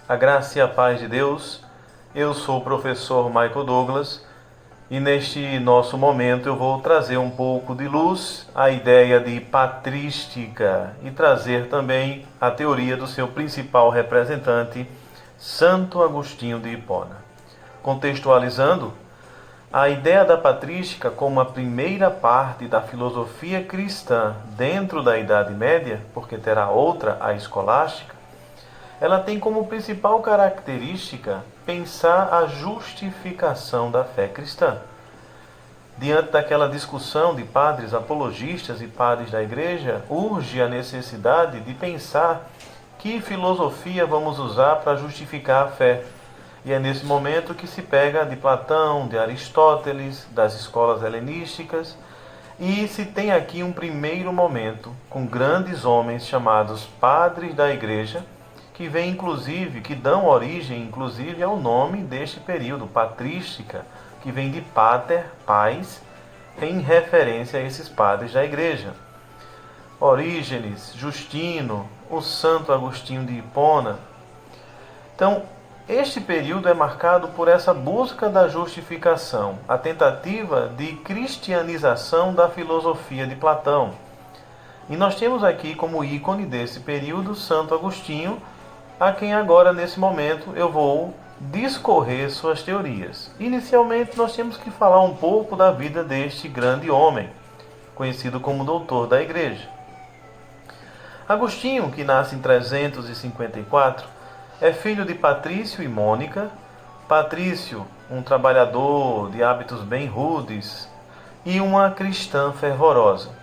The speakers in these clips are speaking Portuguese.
A graça e a paz de Deus. Eu sou o professor Michael Douglas e neste nosso momento eu vou trazer um pouco de luz à ideia de patrística e trazer também a teoria do seu principal representante, Santo Agostinho de Hipona. Contextualizando, a ideia da patrística como a primeira parte da filosofia cristã dentro da Idade Média, porque terá outra, a escolástica, ela tem como principal característica pensar a justificação da fé cristã. Diante daquela discussão de padres apologistas e padres da igreja, urge a necessidade de pensar que filosofia vamos usar para justificar a fé. E é nesse momento que se pega de Platão, de Aristóteles, das escolas helenísticas, e se tem aqui um primeiro momento com grandes homens chamados padres da igreja, que vem inclusive, que dão origem inclusive ao nome deste período, patrística, que vem de pater, pais, em referência a esses padres da igreja. Orígenes, Justino, o Santo Agostinho de Hipona. Então, este período é marcado por essa busca da justificação, a tentativa de cristianização da filosofia de Platão. E nós temos aqui como ícone desse período Santo Agostinho, a quem agora, nesse momento, eu vou discorrer suas teorias. Inicialmente, nós temos que falar um pouco da vida deste grande homem, conhecido como doutor da igreja. Agostinho, que nasce em 354, é filho de Patrício e Mônica. Patrício, um trabalhador de hábitos bem rudes, e uma cristã fervorosa.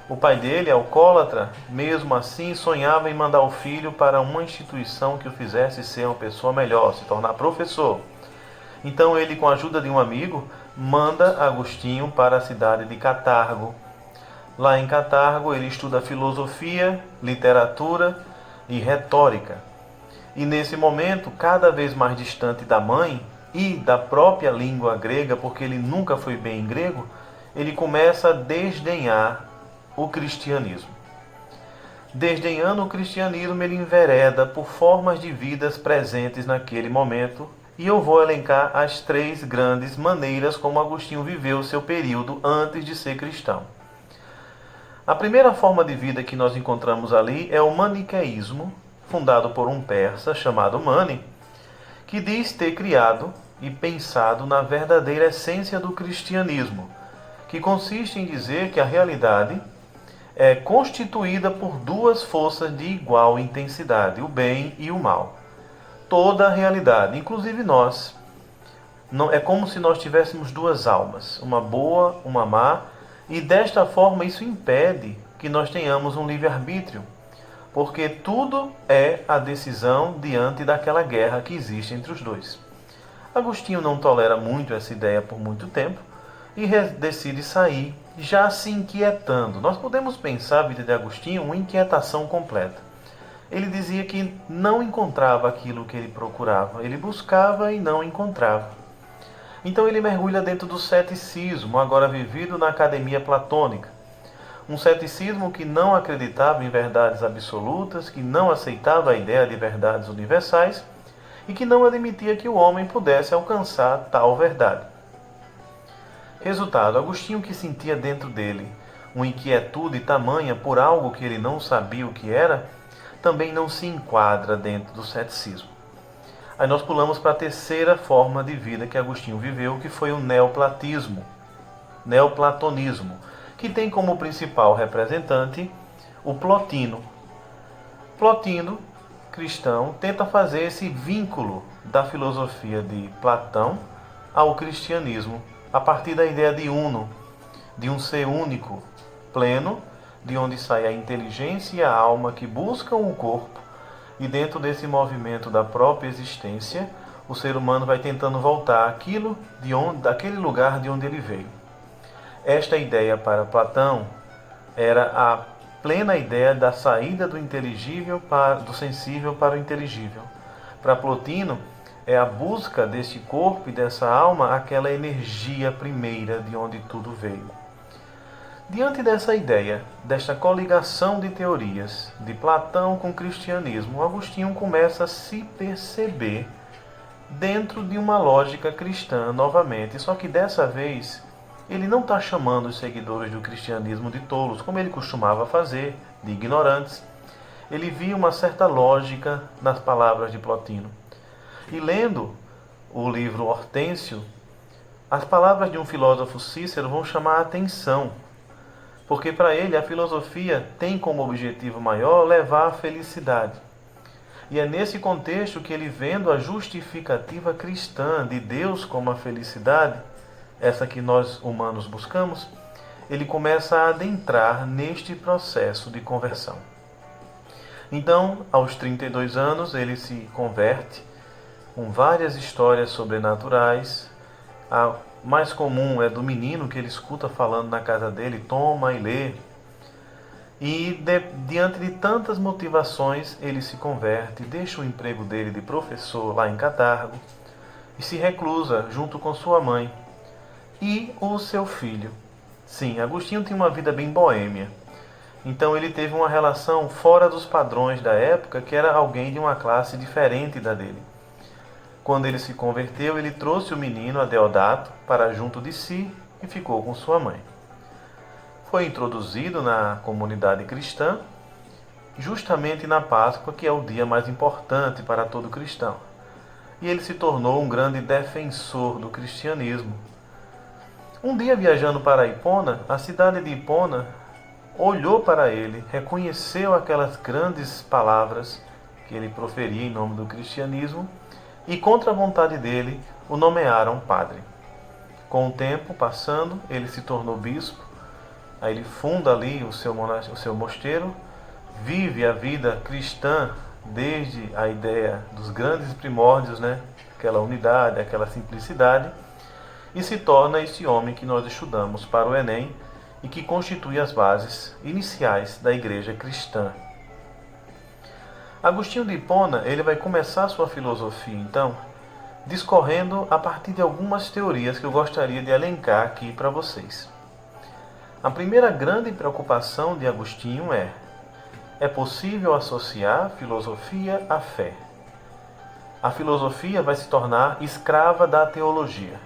O pai dele, alcoólatra, mesmo assim sonhava em mandar o filho para uma instituição que o fizesse ser uma pessoa melhor, se tornar professor. Então ele, com a ajuda de um amigo, manda Agostinho para a cidade de Catargo. Lá em Catargo ele estuda filosofia, literatura e retórica. E nesse momento, cada vez mais distante da mãe e da própria língua grega, porque ele nunca foi bem em grego, ele começa a desdenhar o cristianismo. Desdenhando o cristianismo, ele envereda por formas de vidas presentes naquele momento, e eu vou elencar as 3 grandes maneiras como Agostinho viveu o seu período antes de ser cristão. A primeira forma de vida que nós encontramos ali é o maniqueísmo, fundado por um persa chamado Mani, que diz ter criado e pensado na verdadeira essência do cristianismo, que consiste em dizer que a realidade é constituída por 2 forças de igual intensidade, o bem e o mal. Toda a realidade, inclusive nós, não, é como se nós tivéssemos 2 almas, uma boa, uma má, e desta forma isso impede que nós tenhamos um livre-arbítrio, porque tudo é a decisão diante daquela guerra que existe entre os 2. Agostinho não tolera muito essa ideia por muito tempo e decide sair, já se inquietando. Nós podemos pensar a vida de Agostinho uma inquietação completa. Ele dizia que não encontrava aquilo que ele procurava. Ele buscava e não encontrava. Então ele mergulha dentro do ceticismo, agora vivido na academia platônica. Um ceticismo que não acreditava em verdades absolutas, que não aceitava a ideia de verdades universais e que não admitia que o homem pudesse alcançar tal verdade. Resultado, Agostinho, que sentia dentro dele uma inquietude tamanha por algo que ele não sabia o que era, também não se enquadra dentro do ceticismo. Aí nós pulamos para a terceira forma de vida que Agostinho viveu, que foi o neoplatonismo, que tem como principal representante o Plotino. Plotino, cristão, tenta fazer esse vínculo da filosofia de Platão ao cristianismo, a partir da ideia de uno, de um ser único, pleno, de onde sai a inteligência e a alma que buscam o corpo, e dentro desse movimento da própria existência, o ser humano vai tentando voltar àquilo daquele lugar de onde ele veio. Esta ideia para Platão era a plena ideia da saída do inteligível do sensível para o inteligível. Para Plotino, é a busca deste corpo e dessa alma, aquela energia primeira de onde tudo veio. Diante dessa ideia, desta coligação de teorias de Platão com o cristianismo, Agostinho começa a se perceber dentro de uma lógica cristã novamente, só que dessa vez ele não está chamando os seguidores do cristianismo de tolos, como ele costumava fazer, de ignorantes. Ele via uma certa lógica nas palavras de Plotino. E lendo o livro Hortêncio, as palavras de um filósofo Cícero vão chamar a atenção, porque para ele a filosofia tem como objetivo maior levar à felicidade. E é nesse contexto que ele, vendo a justificativa cristã de Deus como a felicidade, essa que nós humanos buscamos, ele começa a adentrar neste processo de conversão. Então, aos 32 anos, ele se converte com várias histórias sobrenaturais. A mais comum é do menino que ele escuta falando na casa dele, toma e lê. E diante de tantas motivações, ele se converte, deixa o emprego dele de professor lá em Catargo e se reclusa junto com sua mãe e o seu filho. Sim, Agostinho tinha uma vida bem boêmia. Então ele teve uma relação fora dos padrões da época, que era alguém de uma classe diferente da dele. Quando ele se converteu, ele trouxe o menino Adeodato para junto de si e ficou com sua mãe. Foi introduzido na comunidade cristã justamente na Páscoa, que é o dia mais importante para todo cristão. E ele se tornou um grande defensor do cristianismo. Um dia, viajando para Hipona, a cidade de Hipona olhou para ele, reconheceu aquelas grandes palavras que ele proferia em nome do cristianismo e, contra a vontade dele, o nomearam padre. Com o tempo passando, ele se tornou bispo. Aí ele funda ali o seu mosteiro, vive a vida cristã desde a ideia dos grandes primórdios, né? Aquela unidade, aquela simplicidade, e se torna este homem que nós estudamos para o Enem e que constitui as bases iniciais da igreja cristã. Agostinho de Hipona, ele vai começar sua filosofia, então, discorrendo a partir de algumas teorias que eu gostaria de elencar aqui para vocês. A primeira grande preocupação de Agostinho é possível associar filosofia à fé. A filosofia vai se tornar escrava da teologia.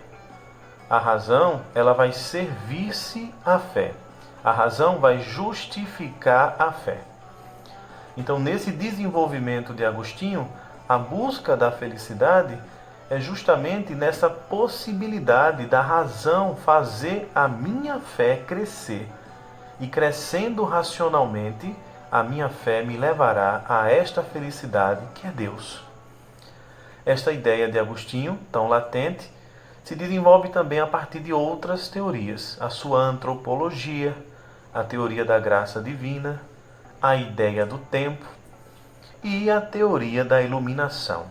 A razão, ela vai servir-se à fé. A razão vai justificar a fé. Então, nesse desenvolvimento de Agostinho, a busca da felicidade é justamente nessa possibilidade da razão fazer a minha fé crescer. E crescendo racionalmente, a minha fé me levará a esta felicidade que é Deus. Esta ideia de Agostinho, tão latente, se desenvolve também a partir de outras teorias. A sua antropologia, a teoria da graça divina, a ideia do tempo e a teoria da iluminação.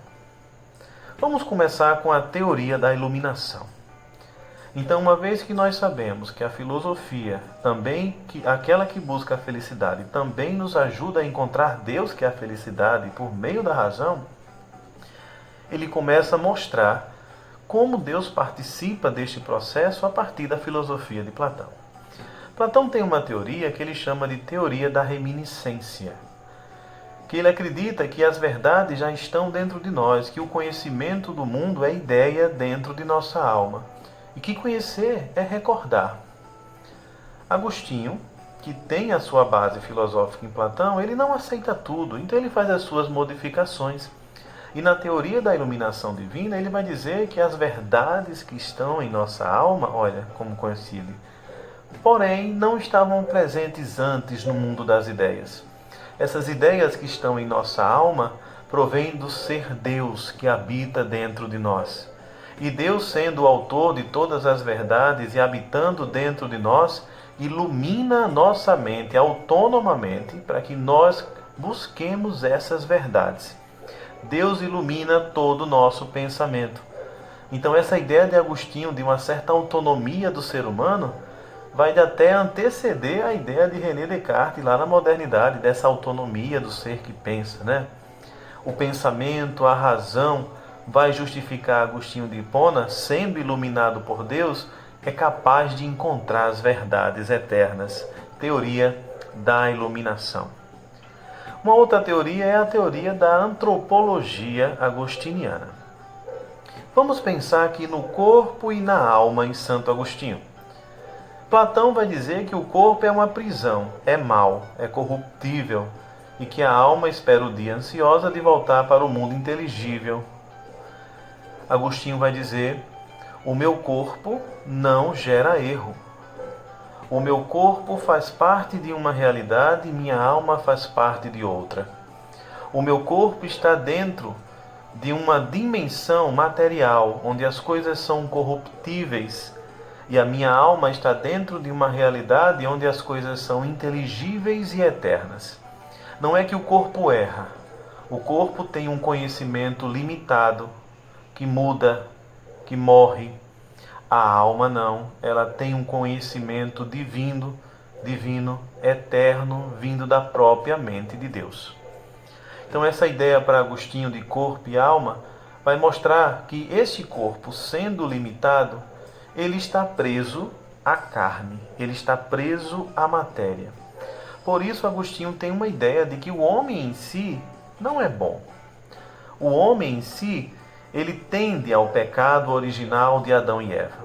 Vamos começar com a teoria da iluminação. Então, uma vez que nós sabemos que a filosofia, também aquela que busca a felicidade, também nos ajuda a encontrar Deus, que é a felicidade, por meio da razão, ele começa a mostrar como Deus participa deste processo a partir da filosofia de Platão. Platão tem uma teoria que ele chama de teoria da reminiscência, que ele acredita que as verdades já estão dentro de nós, que o conhecimento do mundo é ideia dentro de nossa alma, e que conhecer é recordar. Agostinho, que tem a sua base filosófica em Platão, ele não aceita tudo, então ele faz as suas modificações. E na teoria da iluminação divina, ele vai dizer que as verdades que estão em nossa alma, olha como coincide, porém não estavam presentes antes no mundo das ideias. Essas ideias que estão em nossa alma provêm do ser Deus que habita dentro de nós. E Deus, sendo o autor de todas as verdades e habitando dentro de nós, ilumina nossa mente autonomamente para que nós busquemos essas verdades. Deus ilumina todo o nosso pensamento. Então essa ideia de Agostinho de uma certa autonomia do ser humano vai até anteceder a ideia de René Descartes lá na modernidade, dessa autonomia do ser que pensa, né? O pensamento, a razão, vai justificar Agostinho de Hipona, sendo iluminado por Deus, é capaz de encontrar as verdades eternas. teoria da iluminação. Uma outra teoria é a teoria da antropologia agostiniana. Vamos pensar aqui no corpo e na alma em Santo Agostinho. Platão vai dizer que o corpo é uma prisão, é mau, é corruptível e que a alma espera o dia ansiosa de voltar para o mundo inteligível. Agostinho vai dizer: o meu corpo não gera erro. O meu corpo faz parte de uma realidade e minha alma faz parte de outra. O meu corpo está dentro de uma dimensão material, onde as coisas são corruptíveis, e a minha alma está dentro de uma realidade onde as coisas são inteligíveis e eternas. Não é que o corpo erra. O corpo tem um conhecimento limitado, que muda, que morre. A alma não. Ela tem um conhecimento divino, eterno, vindo da própria mente de Deus. Então essa ideia para Agostinho de corpo e alma vai mostrar que este corpo, sendo limitado, ele está preso à carne, ele está preso à matéria. Por isso Agostinho tem uma ideia de que o homem em si não é bom. O homem em si, ele tende ao pecado original de Adão e Eva.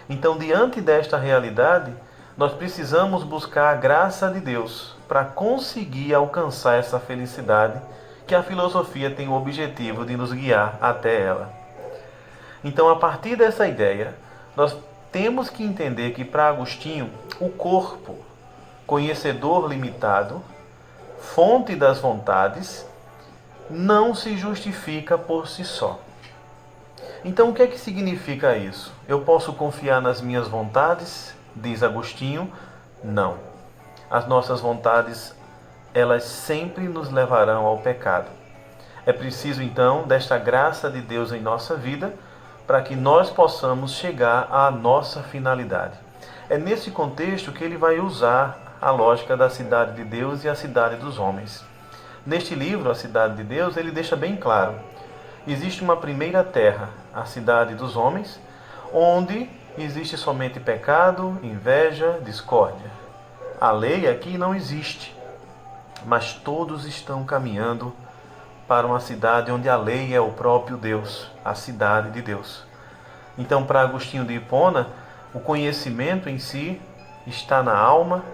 Então, diante desta realidade, nós precisamos buscar a graça de Deus para conseguir alcançar essa felicidade que a filosofia tem o objetivo de nos guiar até ela. Então, a partir dessa ideia, nós temos que entender que para Agostinho, o corpo, conhecedor limitado, fonte das vontades, não se justifica por si só. Então, o que é que significa isso? Eu posso confiar nas minhas vontades? Diz Agostinho, não. As nossas vontades, elas sempre nos levarão ao pecado. É preciso, então, desta graça de Deus em nossa vida, para que nós possamos chegar à nossa finalidade. É nesse contexto que ele vai usar a lógica da cidade de Deus e a cidade dos homens. Neste livro, A Cidade de Deus, ele deixa bem claro: existe uma primeira terra, a cidade dos homens, onde existe somente pecado, inveja, discórdia. A lei aqui não existe, mas todos estão caminhando para uma cidade onde a lei é o próprio Deus, a cidade de Deus. Então, para Agostinho de Hipona, o conhecimento em si está na alma,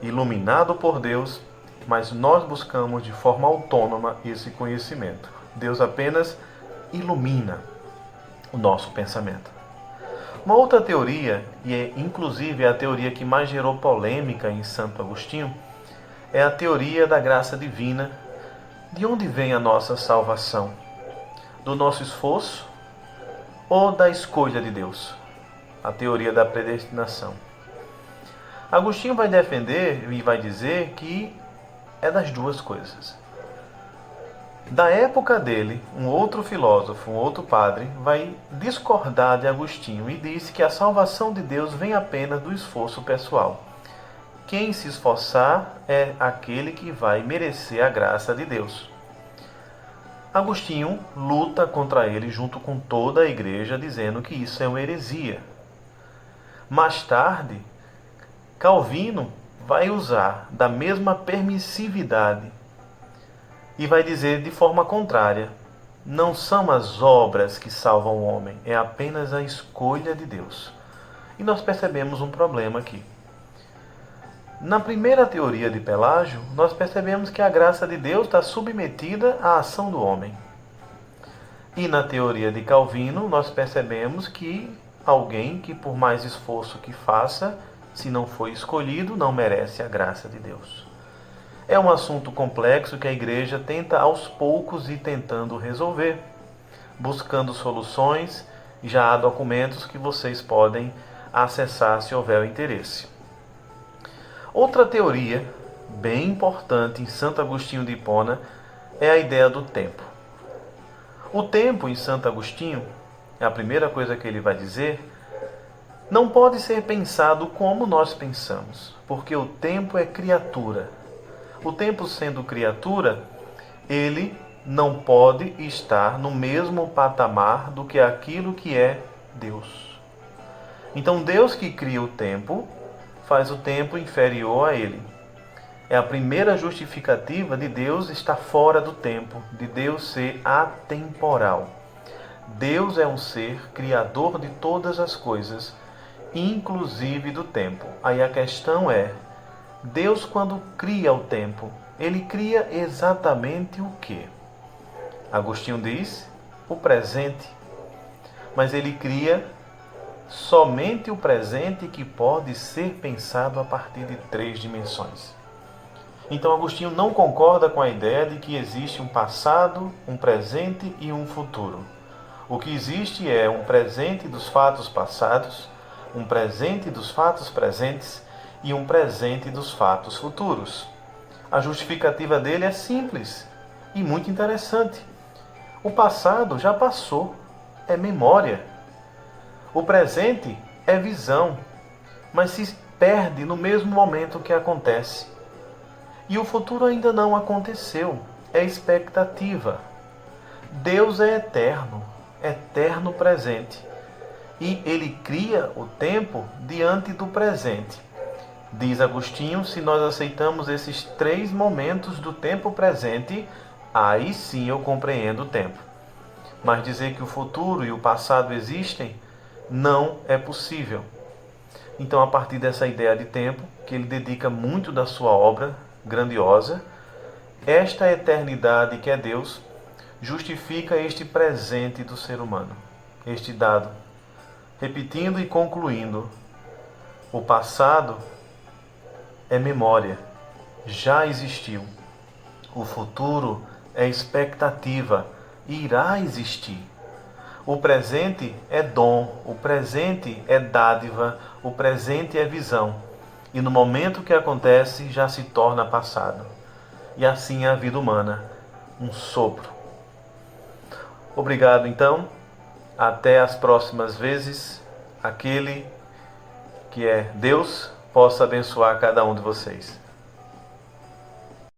iluminado por Deus, mas nós buscamos de forma autônoma esse conhecimento. Deus apenas ilumina o nosso pensamento. Uma outra teoria, e é inclusive a teoria que mais gerou polêmica em Santo Agostinho, é a teoria da graça divina. De onde vem a nossa salvação? Do nosso esforço ou da escolha de Deus? A teoria da predestinação. Agostinho vai defender e vai dizer que é das duas coisas. Da época dele, um outro filósofo, um outro padre, vai discordar de Agostinho e disse que a salvação de Deus vem apenas do esforço pessoal. Quem se esforçar é aquele que vai merecer a graça de Deus. Agostinho luta contra ele junto com toda a igreja, dizendo que isso é uma heresia. Mais tarde, Calvino vai usar da mesma permissividade e vai dizer de forma contrária: não são as obras que salvam o homem, é apenas a escolha de Deus. E nós percebemos um problema aqui. Na primeira teoria de Pelágio, nós percebemos que a graça de Deus está submetida à ação do homem. E na teoria de Calvino, nós percebemos que alguém que por mais esforço que faça, se não foi escolhido, não merece a graça de Deus. É um assunto complexo que a igreja tenta aos poucos ir tentando resolver, buscando soluções. Já há documentos que vocês podem acessar se houver o interesse. Outra teoria bem importante em Santo Agostinho de Hipona é a ideia do tempo. O tempo em Santo Agostinho, é a primeira coisa que ele vai dizer, não pode ser pensado como nós pensamos, porque o tempo é criatura. O tempo sendo criatura, ele não pode estar no mesmo patamar do que aquilo que é Deus. Então Deus que cria o tempo faz o tempo inferior a ele. É a primeira justificativa de Deus estar fora do tempo, de Deus ser atemporal. Deus é um ser criador de todas as coisas, inclusive do tempo. Aí a questão é, Deus quando cria o tempo, ele cria exatamente o quê? Agostinho diz, o presente. Mas ele cria somente o presente que pode ser pensado a partir de 3 dimensões. Então Agostinho não concorda com a ideia de que existe um passado, um presente e um futuro. O que existe é um presente dos fatos passados, um presente dos fatos presentes e um presente dos fatos futuros. A justificativa dele é simples e muito interessante. O passado já passou, é memória. O presente é visão, mas se perde no mesmo momento que acontece. E o futuro ainda não aconteceu, é expectativa. Deus é eterno, eterno presente. E ele cria o tempo diante do presente. Diz Agostinho, se nós aceitamos esses 3 momentos do tempo presente, aí sim eu compreendo o tempo. Mas dizer que o futuro e o passado existem, não é possível. Então, a partir dessa ideia de tempo, que ele dedica muito da sua obra grandiosa, esta eternidade que é Deus, justifica este presente do ser humano, este dado. Repetindo e concluindo, o passado é memória, já existiu. O futuro é expectativa, irá existir. O presente é dom, o presente é dádiva, o presente é visão. E no momento que acontece, já se torna passado. E assim é a vida humana, um sopro. Obrigado, então. Até as próximas vezes. Aquele que é Deus possa abençoar cada um de vocês.